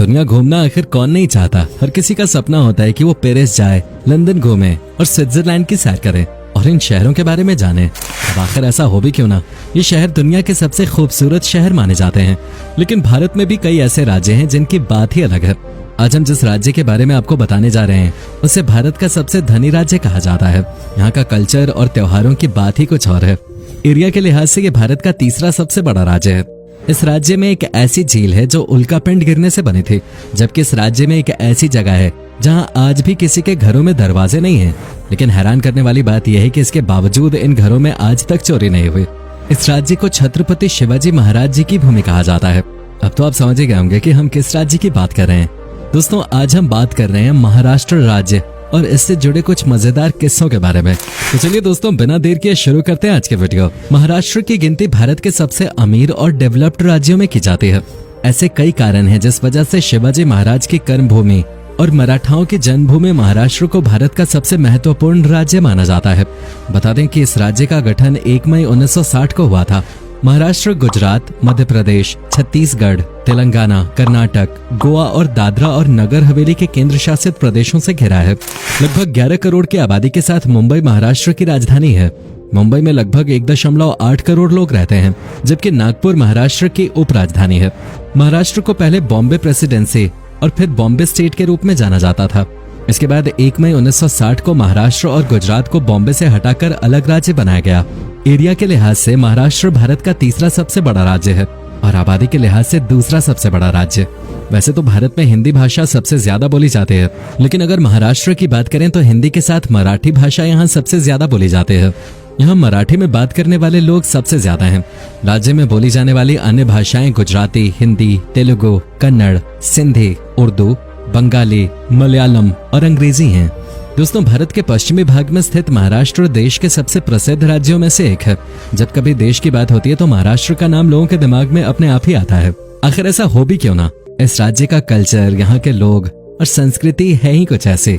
दुनिया घूमना आखिर कौन नहीं चाहता। हर किसी का सपना होता है कि वो पेरिस जाए, लंदन घूमे और स्विट्जरलैंड की सैर करे और इन शहरों के बारे में जाने। अब आखिर ऐसा हो भी क्यों ना, ये शहर दुनिया के सबसे खूबसूरत शहर माने जाते हैं। लेकिन भारत में भी कई ऐसे राज्य हैं जिनकी बात ही अलग है। आज हम जिस राज्य के बारे में आपको बताने जा रहे हैं उसे भारत का सबसे धनी राज्य कहा जाता है। यहाँ का कल्चर और त्योहारों की बात ही कुछ और है। एरिया के लिहाज से ये भारत का तीसरा सबसे बड़ा राज्य है। इस राज्य में एक ऐसी झील है जो उल्कापिंड गिरने से बनी थी, जबकि इस राज्य में एक ऐसी जगह है जहां आज भी किसी के घरों में दरवाजे नहीं हैं। लेकिन हैरान करने वाली बात यह है कि इसके बावजूद इन घरों में आज तक चोरी नहीं हुई। इस राज्य को छत्रपति शिवाजी महाराज जी की भूमि कहा जाता है। अब तो आप समझ ही गए होंगे कि हम किस राज्य की बात कर रहे हैं। दोस्तों, आज हम बात कर रहे हैं महाराष्ट्र राज्य और इससे जुड़े कुछ मजेदार किस्सों के बारे में। तो चलिए दोस्तों, बिना देर किए शुरू करते हैं आज के वीडियो। महाराष्ट्र की गिनती भारत के सबसे अमीर और डेवलप्ड राज्यों में की जाती है। ऐसे कई कारण हैं जिस वजह से शिवाजी महाराज की कर्मभूमि और मराठाओं की जन्मभूमि महाराष्ट्र को भारत का सबसे महत्वपूर्ण राज्य माना जाता है। बता दें कि इस राज्य का गठन 1 मई 1960 को हुआ था। महाराष्ट्र गुजरात, मध्य प्रदेश, छत्तीसगढ़, तेलंगाना, कर्नाटक, गोवा और दादरा और नगर हवेली के केंद्र शासित प्रदेशों से घिरा है। लगभग 11 करोड़ की आबादी के साथ मुंबई महाराष्ट्र की राजधानी है। मुंबई में लगभग 1.8 करोड़ लोग रहते हैं, जबकि नागपुर महाराष्ट्र की उपराजधानी है। महाराष्ट्र को पहले बॉम्बे प्रेसिडेंसी और फिर बॉम्बे स्टेट के रूप में जाना जाता था। इसके बाद 1 मई 1960 को महाराष्ट्र और गुजरात को बॉम्बे से हटाकर अलग राज्य बनाया गया। एरिया के लिहाज से महाराष्ट्र भारत का तीसरा सबसे बड़ा राज्य है और आबादी के लिहाज से दूसरा सबसे बड़ा राज्य। वैसे तो भारत में हिंदी भाषा सबसे ज्यादा बोली जाती है, लेकिन अगर महाराष्ट्र की बात करें तो हिंदी के साथ मराठी भाषा यहाँ सबसे ज्यादा बोली जाती है। यहाँ मराठी में बात करने वाले लोग सबसे ज्यादा हैं। राज्य में बोली जाने वाली अन्य भाषाएं गुजराती, हिंदी, तेलुगु, कन्नड़, सिंधी, उर्दू, बंगाली, मलयालम और अंग्रेजी हैं। दोस्तों, भारत के पश्चिमी भाग में स्थित महाराष्ट्र देश के सबसे प्रसिद्ध राज्यों में से एक है। जब कभी देश की बात होती है तो महाराष्ट्र का नाम लोगों के दिमाग में अपने आप ही आता है। आखिर ऐसा हो भी क्यों ना, इस राज्य का कल्चर, यहाँ के लोग और संस्कृति है ही कुछ ऐसे।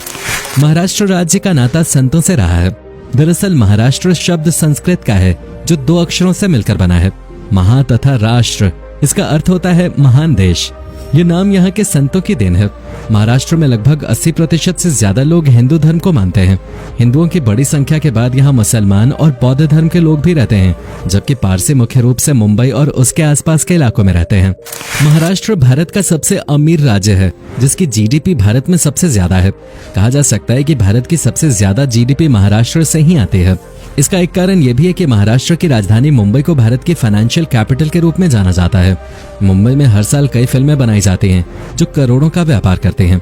महाराष्ट्र राज्य का नाता संतों से रहा है। दरअसल महाराष्ट्र शब्द संस्कृत का है जो 2 अक्षरों से मिलकर बना है, महा तथा राष्ट्र। इसका अर्थ होता है महान देश। ये नाम यहाँ के संतों की देन है। महाराष्ट्र में लगभग 80% से ज्यादा लोग हिंदू धर्म को मानते हैं। हिंदुओं की बड़ी संख्या के बाद यहाँ मुसलमान और बौद्ध धर्म के लोग भी रहते हैं, जबकि पारसी मुख्य रूप से मुंबई और उसके आसपास के इलाकों में रहते हैं। महाराष्ट्र भारत का सबसे अमीर राज्य है, जिसकी जीडीपी भारत में सबसे ज्यादा है। कहा जा सकता है कि भारत की सबसे ज्यादा जीडीपी महाराष्ट्र से ही आती है। इसका एक कारण यह भी है कि महाराष्ट्र की राजधानी मुंबई को भारत की फाइनेंशियल कैपिटल के रूप में जाना जाता है। मुंबई में हर साल कई फिल्में बनाई जाती हैं जो करोड़ों का व्यापार करते हैं।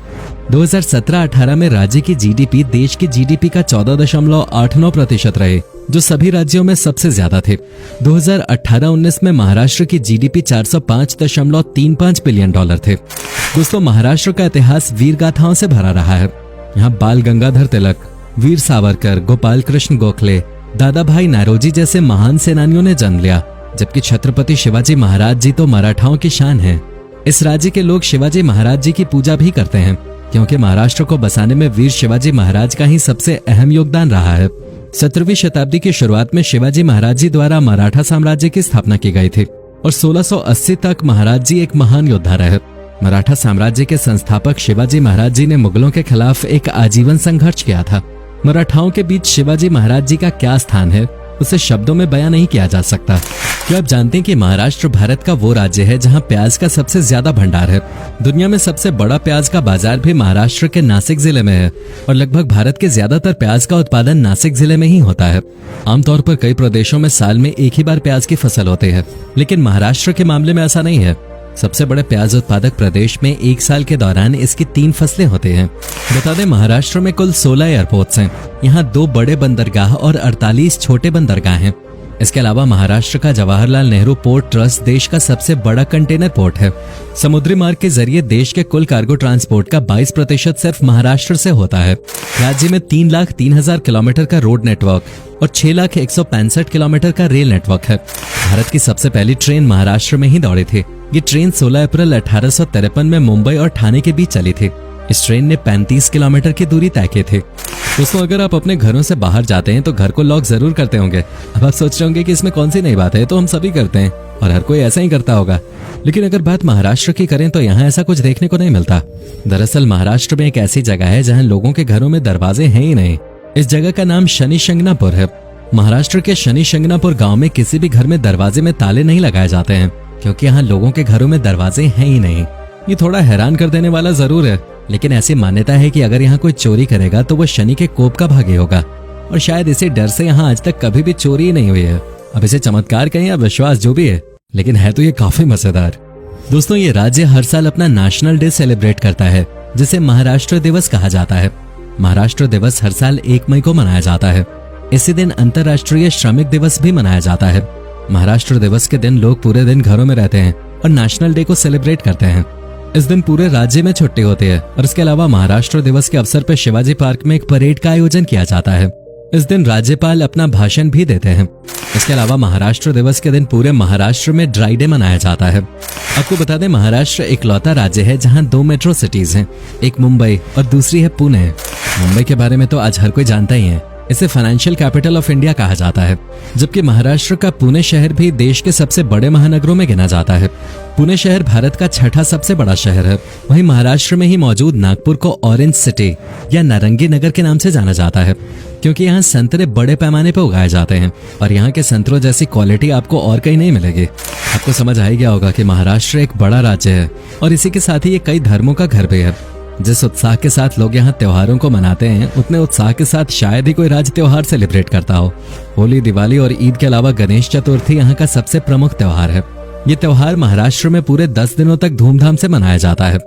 2017-18 में राज्य की जीडीपी देश की जीडीपी का 14.89% रहे, जो सभी राज्यों में सबसे ज्यादा थे। 2018-19 में महाराष्ट्र की जीडीपी $405.35 बिलियन थे। दोस्तों, महाराष्ट्र का इतिहास वीर गाथाओं से भरा रहा है। यहाँ बाल गंगाधर तिलक, वीर सावरकर, गोपाल कृष्ण गोखले, दादा भाई नारोजी जैसे महान सेनानियों ने जन्म लिया, जबकि छत्रपति शिवाजी महाराज जी तो मराठाओं की शान है। इस राज्य के लोग शिवाजी महाराज जी की पूजा भी करते हैं, क्योंकि महाराष्ट्र को बसाने में वीर शिवाजी महाराज का ही सबसे अहम योगदान रहा है। 17वीं शताब्दी की शुरुआत में शिवाजी महाराज जी द्वारा मराठा साम्राज्य की स्थापना की गई थी और 1680 तक महाराज जी एक महान योद्धा रहे। मराठा साम्राज्य के संस्थापक शिवाजी महाराज जी ने मुगलों के खिलाफ एक आजीवन संघर्ष किया था। मराठाओं के बीच शिवाजी महाराज जी का क्या स्थान है उसे शब्दों में बयां नहीं किया जा सकता। क्या आप जानते हैं कि महाराष्ट्र भारत का वो राज्य है जहां प्याज का सबसे ज्यादा भंडार है। दुनिया में सबसे बड़ा प्याज का बाजार भी महाराष्ट्र के नासिक जिले में है और लगभग भारत के ज्यादातर प्याज का उत्पादन नासिक जिले में ही होता है। आमतौर पर कई प्रदेशों में साल में एक ही बार प्याज की फसल होती है, लेकिन महाराष्ट्र के मामले में ऐसा नहीं है। सबसे बड़े प्याज उत्पादक प्रदेश में एक साल के दौरान इसकी 3 फसलें होती हैं। बता दें, महाराष्ट्र में कुल 16 एयरपोर्ट्स हैं। यहाँ 2 बड़े बंदरगाह और 48 छोटे बंदरगाह हैं। इसके अलावा महाराष्ट्र का जवाहरलाल नेहरू पोर्ट ट्रस्ट देश का सबसे बड़ा कंटेनर पोर्ट है। समुद्री मार्ग के जरिए देश के कुल कार्गो ट्रांसपोर्ट का 22% सिर्फ महाराष्ट्र से होता है। राज्य में 3,03,000 किलोमीटर का रोड नेटवर्क और 6,165 किलोमीटर का रेल नेटवर्क है। भारत की सबसे पहली ट्रेन महाराष्ट्र में ही दौड़ी थी। ये ट्रेन 16 अप्रैल 1853 में मुंबई और ठाणे के बीच चली थी। इस ट्रेन ने 35 किलोमीटर की दूरी तय की थी। दोस्तों, अगर आप अपने घरों से बाहर जाते हैं तो घर को लॉक जरूर करते होंगे। अब आप सोच रहे होंगे कि इसमें कौन सी नई बात है, तो हम सभी करते हैं। और हर कोई ऐसा ही करता होगा। लेकिन अगर बात महाराष्ट्र की करें तो यहाँ ऐसा कुछ देखने को नहीं मिलता। दरअसल महाराष्ट्र में एक ऐसी जगह है जहाँ लोगों के घरों में दरवाजे हैं ही नहीं। इस जगह का नाम शनि शिंगणापुर है। महाराष्ट्र के शनि शिंगणापुर गांव में किसी भी घर में दरवाजे में ताले नहीं लगाए जाते हैं, क्योंकि यहाँ लोगों के घरों में दरवाजे हैं ही नहीं। ये थोड़ा हैरान कर देने वाला जरूर है, लेकिन ऐसी मान्यता है कि अगर यहाँ कोई चोरी करेगा तो वो शनि के कोप का भागी होगा, और शायद इसी डर से यहाँ आज तक कभी भी चोरी ही नहीं हुई है। अब इसे चमत्कार कहें या विश्वास जो भी है, लेकिन है तो ये काफी मजेदार। दोस्तों, ये राज्य हर साल अपना नेशनल डे सेलिब्रेट करता है, जिसे महाराष्ट्र दिवस कहा जाता है। महाराष्ट्र दिवस हर साल 1 मई को मनाया जाता है। इसी दिन अंतर्राष्ट्रीय श्रमिक दिवस भी मनाया जाता है। महाराष्ट्र दिवस के दिन लोग पूरे दिन घरों में रहते हैं और नेशनल डे को सेलिब्रेट करते हैं। इस दिन पूरे राज्य में छुट्टी होती है, और इसके अलावा महाराष्ट्र दिवस के अवसर पर शिवाजी पार्क में एक परेड का आयोजन किया जाता है। इस दिन राज्यपाल अपना भाषण भी देते हैं। इसके अलावा महाराष्ट्र दिवस के दिन पूरे महाराष्ट्र में ड्राई डे मनाया जाता है। आपको बता दें, महाराष्ट्र इकलौता राज्य है जहां 2 मेट्रो सिटीज हैं, एक मुंबई और दूसरी है पुणे। मुंबई के बारे में तो आज हर कोई जानता ही है। इसे फाइनेंशियल कैपिटल ऑफ इंडिया कहा जाता है, जबकि महाराष्ट्र का पुणे शहर भी देश के सबसे बड़े महानगरों में गिना जाता है। पुणे शहर भारत का 6ठा सबसे बड़ा शहर है। वहीं महाराष्ट्र में ही मौजूद नागपुर को ऑरेंज सिटी या नारंगी नगर के नाम से जाना जाता है, क्योंकि यहाँ संतरे बड़े पैमाने पर उगाए जाते हैं, और यहाँ के संतरों जैसी क्वालिटी आपको और कहीं नहीं मिलेगी। आपको समझ आ गया होगा कि महाराष्ट्र एक बड़ा राज्य है, और इसी के साथ ही ये कई धर्मों का घर भी है। जिस उत्साह के साथ लोग यहाँ त्योहारों को मनाते हैं, उतने उत्साह के साथ शायद ही कोई राज्य त्योहार सेलिब्रेट करता हो। होली, दिवाली और ईद के अलावा गणेश चतुर्थी यहाँ का सबसे प्रमुख त्योहार है। ये त्योहार महाराष्ट्र में पूरे 10 दिनों तक धूमधाम से मनाया जाता है।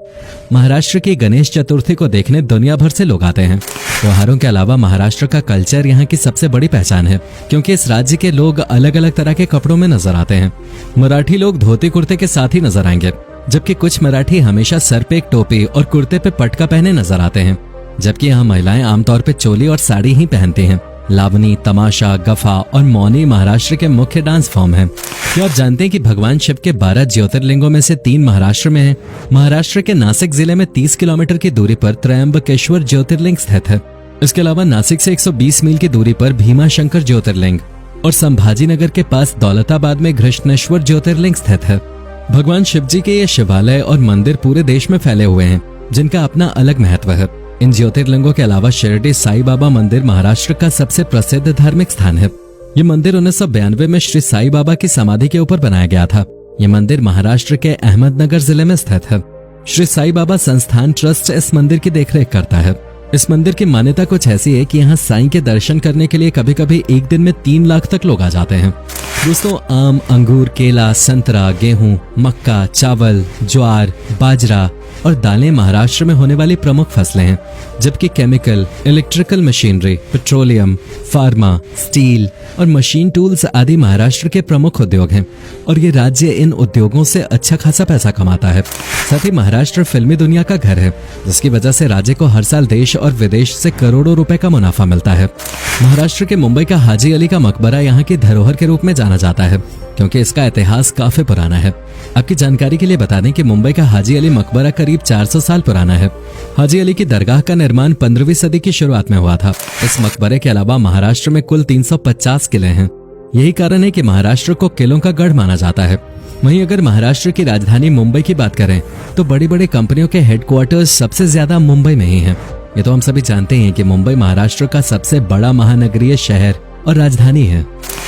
महाराष्ट्र की गणेश चतुर्थी को देखने दुनिया भर से लोग आते हैं। त्योहारों के अलावा महाराष्ट्र का कल्चर यहाँ की सबसे बड़ी पहचान है, क्योंकि इस राज्य के लोग अलग अलग तरह के कपड़ों में नजर आते हैं। मराठी लोग धोती कुर्ते के साथ ही नजर आएंगे, जबकि कुछ मराठी हमेशा सर पे एक टोपी और कुर्ते पे पटका पहने नजर आते हैं, जबकि यहाँ महिलाएं आमतौर पे चोली और साड़ी ही पहनती हैं। लावनी, तमाशा, गफा और मौनी महाराष्ट्र के मुख्य डांस फॉर्म हैं। क्या आप जानते हैं कि भगवान शिव के 12 ज्योतिर्लिंगों में से 3 महाराष्ट्र में हैं? महाराष्ट्र के नासिक जिले में 30 किलोमीटर की दूरी पर त्रयंबकेश्वर ज्योतिर्लिंग स्थित है। इसके अलावा नासिक से 120 मील की दूरी पर भीमाशंकर ज्योतिर्लिंग और संभाजीनगर के पास दौलताबाद में घृष्णेश्वर ज्योतिर्लिंग स्थित है। भगवान शिव जी के ये शिवालय और मंदिर पूरे देश में फैले हुए हैं, जिनका अपना अलग महत्व है। इन ज्योतिर्लिंगों के अलावा शिरडी साईं बाबा मंदिर महाराष्ट्र का सबसे प्रसिद्ध धार्मिक स्थान है। ये मंदिर 1992 में श्री साईं बाबा की समाधि के ऊपर बनाया गया था। ये मंदिर महाराष्ट्र के अहमदनगर जिले में स्थित है। श्री साईं बाबा संस्थान ट्रस्ट इस मंदिर की देखरेख करता है। इस मंदिर की मान्यता कुछ ऐसी है कि यहाँ साईं के दर्शन करने के लिए कभी कभी एक दिन में 3 लाख तक लोग आ जाते हैं। दोस्तों, आम, अंगूर, केला, संतरा, गेहूं, मक्का, चावल, ज्वार, बाजरा और दालें महाराष्ट्र में होने वाली प्रमुख फसलें हैं, जबकि chemical, electrical machinery, petroleum, pharma, steel और मशीन टूल्स आदि महाराष्ट्र के प्रमुख उद्योग हैं, और ये राज्य इन उद्योगों से अच्छा खासा पैसा कमाता है। साथ ही महाराष्ट्र फिल्मी दुनिया का घर है, जिसकी वजह से राज्य को हर साल देश और विदेश से करोड़ों रुपए का मुनाफा मिलता है। महाराष्ट्र के मुंबई का हाजी अली का मकबरा यहाँ की धरोहर के रूप में जाना जाता है, क्योंकि इसका इतिहास काफी पुराना है। आपकी जानकारी के लिए बता दें कि मुंबई का हाजी अली मकबरा करीब 400 साल पुराना है। हाजी अली की दरगाह का निर्माण 15वीं सदी की शुरुआत में हुआ था। इस मकबरे के अलावा महाराष्ट्र में कुल 350 किले हैं। यही कारण है कि महाराष्ट्र को किलों का गढ़ माना जाता है। वहीं अगर महाराष्ट्र की राजधानी मुंबई की बात करें तो बड़ी बड़ी कंपनियों के हेडक्वार्टर्स सबसे ज्यादा मुंबई में ही हैं। ये तो हम सभी जानते हैं कि मुंबई महाराष्ट्र का सबसे बड़ा महानगरीय शहर और राजधानी है।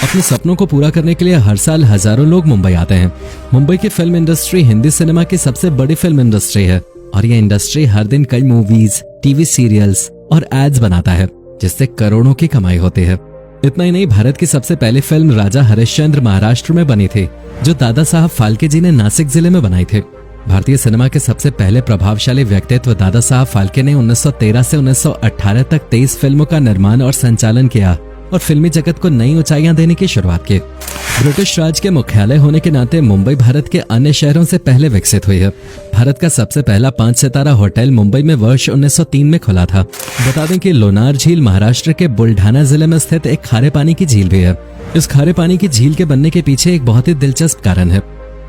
अपने सपनों को पूरा करने के लिए हर साल हजारों लोग मुंबई आते हैं। मुंबई की फिल्म इंडस्ट्री हिंदी सिनेमा की सबसे बड़ी फिल्म इंडस्ट्री है, और यह इंडस्ट्री हर दिन कई मूवीज, टीवी सीरियल्स और एड्स बनाता है, जिससे करोड़ों की कमाई होती है। इतना ही नहीं, भारत की सबसे पहली फिल्म राजा हरिश्चंद्र महाराष्ट्र में बनी थी, जो दादा साहब फाल्के जी ने नासिक जिले में बनाई थी। भारतीय सिनेमा के सबसे पहले प्रभावशाली व्यक्तित्व दादा साहब फाल्के ने 1913 से 1918 तक 23 फिल्मों का निर्माण और संचालन किया और फिल्मी जगत को नई ऊंचाइयां देने की शुरुआत की। ब्रिटिश राज के मुख्यालय होने के नाते मुंबई भारत के अन्य शहरों से पहले विकसित हुई है। भारत का सबसे पहला 5 सितारा होटल मुंबई में वर्ष 1903 में खुला था। बता दें कि लोनार झील महाराष्ट्र के बुल्ढाना जिले में स्थित एक खारे पानी की झील भी है। इस खारे पानी की झील के बनने के पीछे एक बहुत ही दिलचस्प कारण है।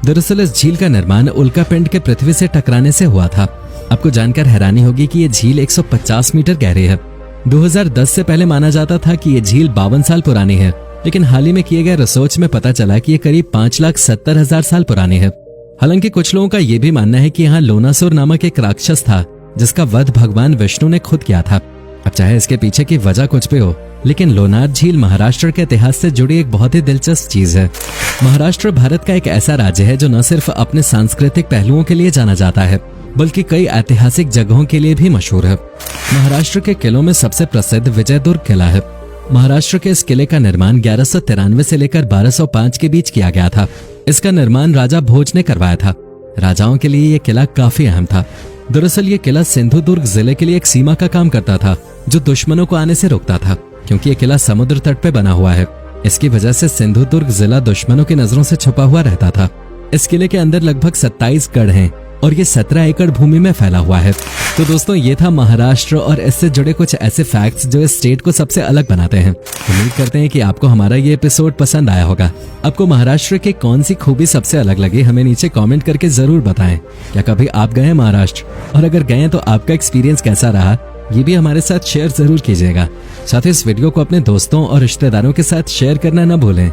दरअसल इस झील का निर्माण उल्कापिंड के पृथ्वी से टकराने से हुआ था। आपको जानकर हैरानी होगी कि ये झील 150 मीटर गहरी है। 2010 से पहले माना जाता था कि ये झील 52 साल पुरानी है, लेकिन हाल ही में किए गए रिसर्च में पता चला कि ये करीब 5,70,000 साल पुरानी है। हालांकि कुछ लोगों का यह भी मानना है कि यहाँ लोनासुर नामक एक राक्षस था जिसका वध भगवान विष्णु ने खुद किया था। अब चाहे इसके पीछे की वजह कुछ भी हो, लेकिन लोनार झील महाराष्ट्र के इतिहास से जुड़ी एक बहुत ही दिलचस्प चीज है। महाराष्ट्र भारत का एक ऐसा राज्य है जो न सिर्फ अपने सांस्कृतिक पहलुओं के लिए जाना जाता है, बल्कि कई ऐतिहासिक जगहों के लिए भी मशहूर है। महाराष्ट्र के किलों में सबसे प्रसिद्ध विजयदुर्ग किला है। महाराष्ट्र के इस किले का निर्माण 1193 से लेकर 1205 के बीच किया गया था। इसका निर्माण राजा भोज ने करवाया था। राजाओं के लिए यह किला काफी अहम था। दरअसल ये किला सिंधुदुर्ग जिले के लिए एक सीमा का काम करता था जो दुश्मनों को आने से रोकता था। क्योंकि ये किला समुद्र तट पे बना हुआ है, इसकी वजह से सिंधुदुर्ग जिला दुश्मनों की नजरों से छुपा हुआ रहता था। इस किले के अंदर लगभग 27 गढ़ हैं और ये 17 एकड़ भूमि में फैला हुआ है। तो दोस्तों, ये था महाराष्ट्र और इससे जुड़े कुछ ऐसे फैक्ट्स जो इस स्टेट को सबसे अलग बनाते हैं। उम्मीद करते हैं कि आपको हमारा ये एपिसोड पसंद आया होगा। आपको महाराष्ट्र की कौन सी खूबी सबसे अलग लगी, हमें नीचे कमेंट करके जरूर बताएं। क्या कभी आप गए हैं महाराष्ट्र, और अगर गए तो आपका एक्सपीरियंस कैसा रहा, ये भी हमारे साथ शेयर जरूर कीजिएगा। साथ ही इस वीडियो को अपने दोस्तों और रिश्तेदारों के साथ शेयर करना न भूलें।